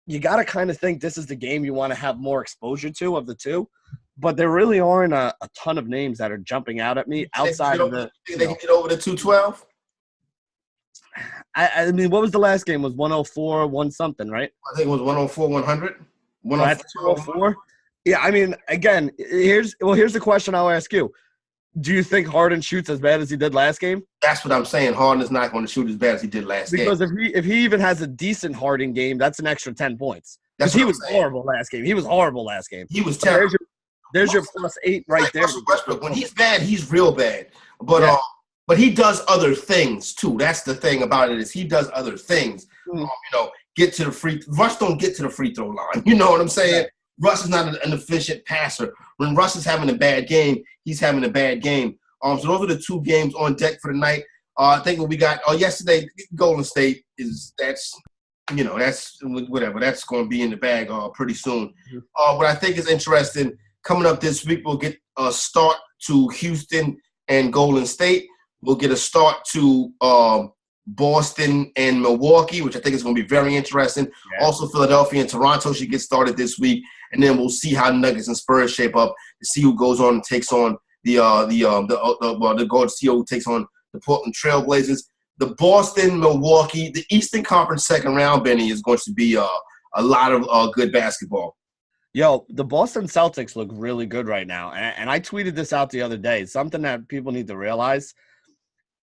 you got to kind of think this is the game you want to have more exposure to of the two. But there really aren't a ton of names that are jumping out at me outside of the – They can get over the 212? I mean, what was the last game? It was 104, one something, right? I think it was 104, 100. 204? Yeah, I mean, again, here's the question I'll ask you. Do you think Harden shoots as bad as he did last game? That's what I'm saying. Harden is not going to shoot as bad as he did last game. Because if he even has a decent Harden game, that's an extra 10 points. Because he was horrible last game. He was horrible last game. He was terrible. There's your +8 right there. Westbrook, when he's bad, he's real bad. But he does other things too. That's the thing about it, is he does other things. Get to the free. Russ don't get to the free throw line. You know what I'm saying? Yeah. Russ is not an efficient passer. When Russ is having a bad game, he's having a bad game. So those are the two games on deck for the night. I think what we got yesterday, Golden State that's whatever. That's going to be in the bag pretty soon. Mm-hmm. What I think is interesting, coming up this week, we'll get a start to Houston and Golden State. We'll get a start to Boston and Milwaukee, which I think is going to be very interesting. Yeah. Also, Philadelphia and Toronto should get started this week, and then we'll see how Nuggets and Spurs shape up to see who goes on and takes on the who takes on the Portland Trailblazers. The Boston, Milwaukee, the Eastern Conference second round, Benny, is going to be a lot of good basketball. Yo, the Boston Celtics look really good right now, and I tweeted this out the other day. Something that people need to realize.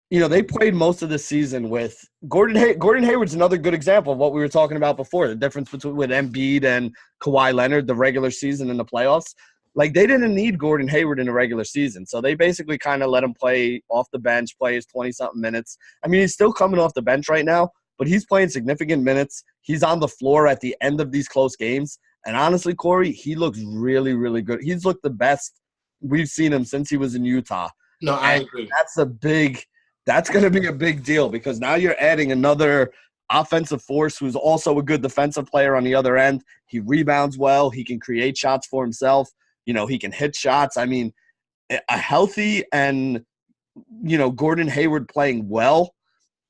They played most of the season with Gordon Hayward's another good example of what we were talking about before, the difference between with Embiid and Kawhi Leonard, the regular season and the playoffs. Like, they didn't need Gordon Hayward in the regular season, so they basically kind of let him play off the bench, play his 20-something minutes. I mean, he's still coming off the bench right now, but he's playing significant minutes. He's on the floor at the end of these close games. And honestly, Corey, he looks really, really good. He's looked the best we've seen him since he was in Utah. No, I agree. That's a big – That's going to be a big deal because now you're adding another offensive force who's also a good defensive player on the other end. He rebounds well. He can create shots for himself. He can hit shots. I mean, a healthy and, Gordon Hayward playing well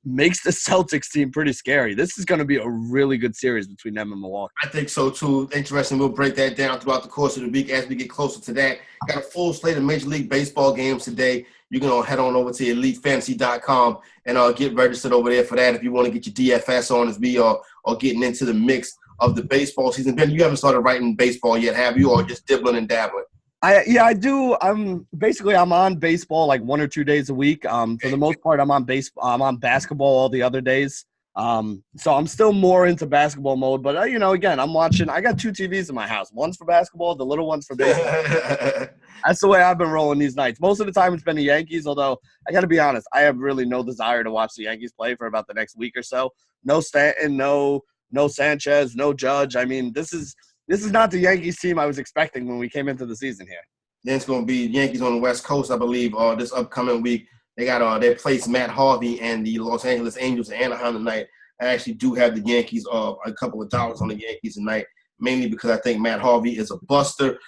makes the Celtics team pretty scary. This is going to be a really good series between them and Milwaukee. I think so, too. Interesting. We'll break that down throughout the course of the week as we get closer to that. Got a full slate of Major League Baseball games today. You can head on over to EliteFantasy.com and get registered over there for that if you want to get your DFS on as we are getting into the mix of the baseball season. Ben, you haven't started writing baseball yet, have you, or just dibbling and dabbling? I do. I'm on baseball like 1 or 2 days a week. For the most part, I'm on basketball all the other days. So I'm still more into basketball mode. But again, I'm watching. I got 2 TVs in my house. One's for basketball, the little one's for baseball. That's the way I've been rolling these nights. Most of the time, it's been the Yankees. Although I got to be honest, I have really no desire to watch the Yankees play for about the next week or so. No Stanton, no Sanchez, no Judge. I mean, this is not the Yankees team I was expecting when we came into the season here. Then it's going to be Yankees on the West Coast, I believe, this upcoming week. They got they place Matt Harvey and the Los Angeles Angels in Anaheim tonight. I actually do have the Yankees a couple of dollars on the Yankees tonight, mainly because I think Matt Harvey is a buster.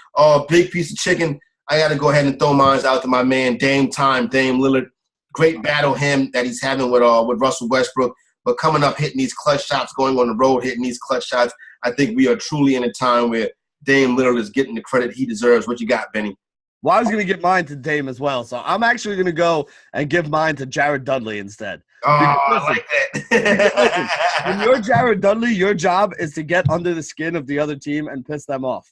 Big piece of chicken. I got to go ahead and throw mine out to my man Dame Lillard. Great battle him that he's having with Russell Westbrook. But coming up, hitting these clutch shots, going on the road, hitting these clutch shots, I think we are truly in a time where Dame Lillard is getting the credit he deserves. What you got, Benny? Well, I was going to give mine to Dame as well, so I'm actually going to go and give mine to Jared Dudley instead. I like that. When you're Jared Dudley, your job is to get under the skin of the other team and piss them off.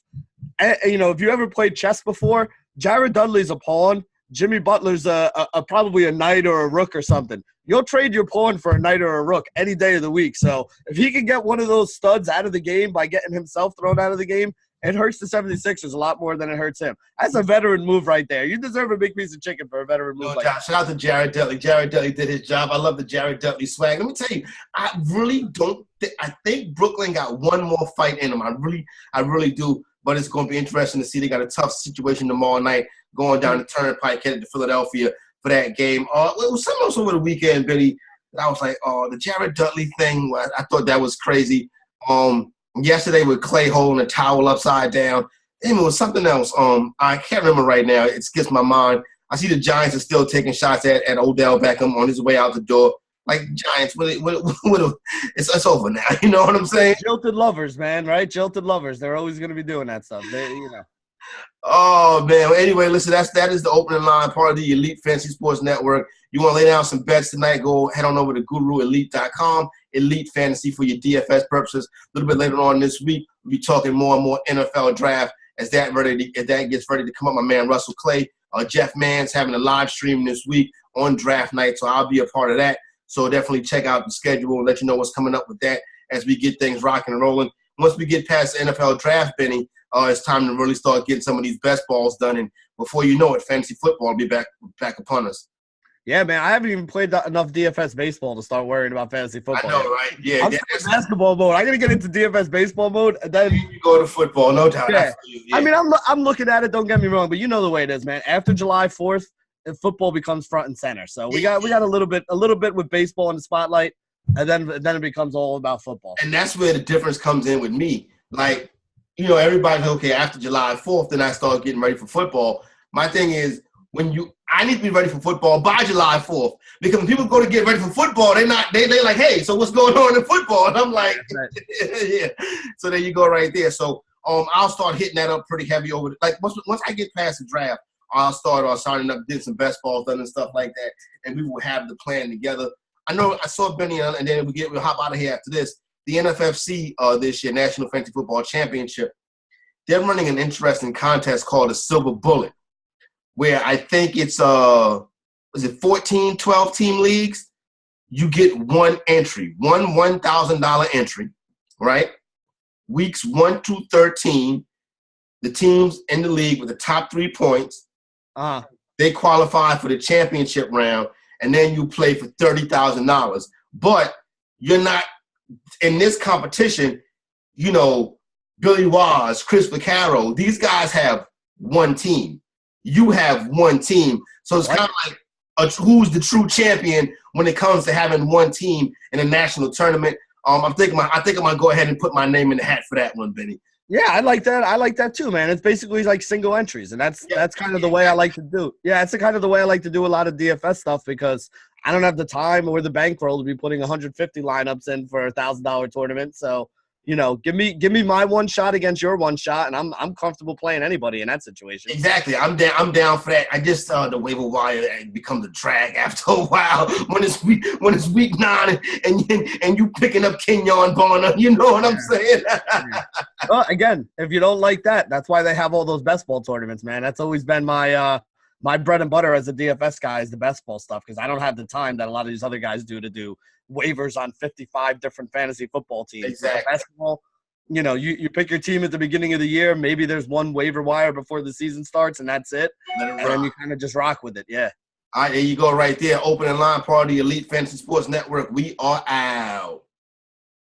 And, if you ever played chess before, Jared Dudley's a pawn. Jimmy Butler's probably a knight or a rook or something. You'll trade your pawn for a knight or a rook any day of the week. So if he can get one of those studs out of the game by getting himself thrown out of the game, it hurts the 76ers a lot more than it hurts him. That's a veteran move right there. You deserve a big piece of chicken for a veteran move like that. Shout out to Jared Dudley. Jared Dudley did his job. I love the Jared Dudley swag. Let me tell you, I really don't I think Brooklyn got one more fight in them. I really do. But it's going to be interesting to see. They got a tough situation tomorrow night going down the Turnpike, headed to Philadelphia for that game. It was something else over the weekend, Billy, that I was like, the Jared Dudley thing, I thought that was crazy. Yesterday with Clay holding a towel upside down. It was something else. I can't remember right now. It skips my mind. I see the Giants are still taking shots at Odell Beckham on his way out the door. Like, Giants, it's over now. You know what I'm saying? Jilted lovers, man, right? Jilted lovers. They're always going to be doing that stuff. Oh, man. Well, anyway, listen, that is the opening line, part of the Elite Fantasy Sports Network. You want to lay down some bets tonight, go head on over to GuruElite.com, Elite Fantasy for your DFS purposes. A little bit later on this week, we'll be talking more and more NFL draft as that gets ready to come up. My man Russell Clay, Jeff Mann's having a live stream this week on draft night, so I'll be a part of that. So definitely check out the schedule and let you know what's coming up with that as we get things rocking and rolling. Once we get past the NFL draft, Benny, it's time to really start getting some of these best balls done. And before you know it, fantasy football will be back upon us. Yeah, man, I haven't even played enough DFS baseball to start worrying about fantasy football. I know, right? Yeah. I'm in basketball mode. I got to get into DFS baseball mode. And then you go to football, no doubt. Yeah. I mean, I'm looking at it. Don't get me wrong, but you know the way it is, man. After July 4th, football becomes front and center. So we got a little bit with baseball in the spotlight, and then it becomes all about football. And that's where the difference comes in with me. Like, everybody's okay after July 4th, then I start getting ready for football. My thing is I need to be ready for football by July 4th, because when people go to get ready for football, they're like, hey, so what's going on in football? And I'm like, right. Yeah. So there you go right there. So I'll start hitting that up pretty heavy over. Once I get past the draft, I'll start signing up, getting some best balls done and stuff like that, and we will have the plan together. I know I saw Benny, and then we'll hop out of here after this. The NFFC this year, National Fantasy Football Championship, they're running an interesting contest called the Silver Bullet, where I think it's 14, 12-team leagues. You get one entry, one $1,000 entry, right? Weeks 1 to 13, the teams in the league with the top 3 points, they qualify for the championship round, and then you play for $30,000. But you're not in this competition. Billy Waz, Chris Vaccaro, these guys have one team. You have one team. So it's kind of like who's the true champion when it comes to having one team in a national tournament. I think I'm gonna go ahead and put my name in the hat for that one, Benny. Yeah, I like that. I like that too, man. It's basically like single entries, and that's kind of the way I like to do. Yeah, it's the kind of the way I like to do a lot of DFS stuff because I don't have the time or the bankroll to be putting 150 lineups in for a $1,000 tournament. So, give me my one shot against your one shot, and I'm comfortable playing anybody in that situation. Exactly. I'm down for that. I just the waiver wire becomes a drag after a while when it's week 9 and you picking up Kenyon Bonner. You know what I'm saying? Well, again, if you don't like that, that's why they have all those best ball tournaments, man. That's always been my my bread and butter as a DFS guy is the best ball stuff because I don't have the time that a lot of these other guys do to do waivers on 55 different fantasy football teams. Exactly. Basketball, you pick your team at the beginning of the year. Maybe there's one waiver wire before the season starts, and that's it. And then you kind of just rock with it. Yeah. All right, there you go right there. Opening line, part of the Elite Fantasy Sports Network. We are out.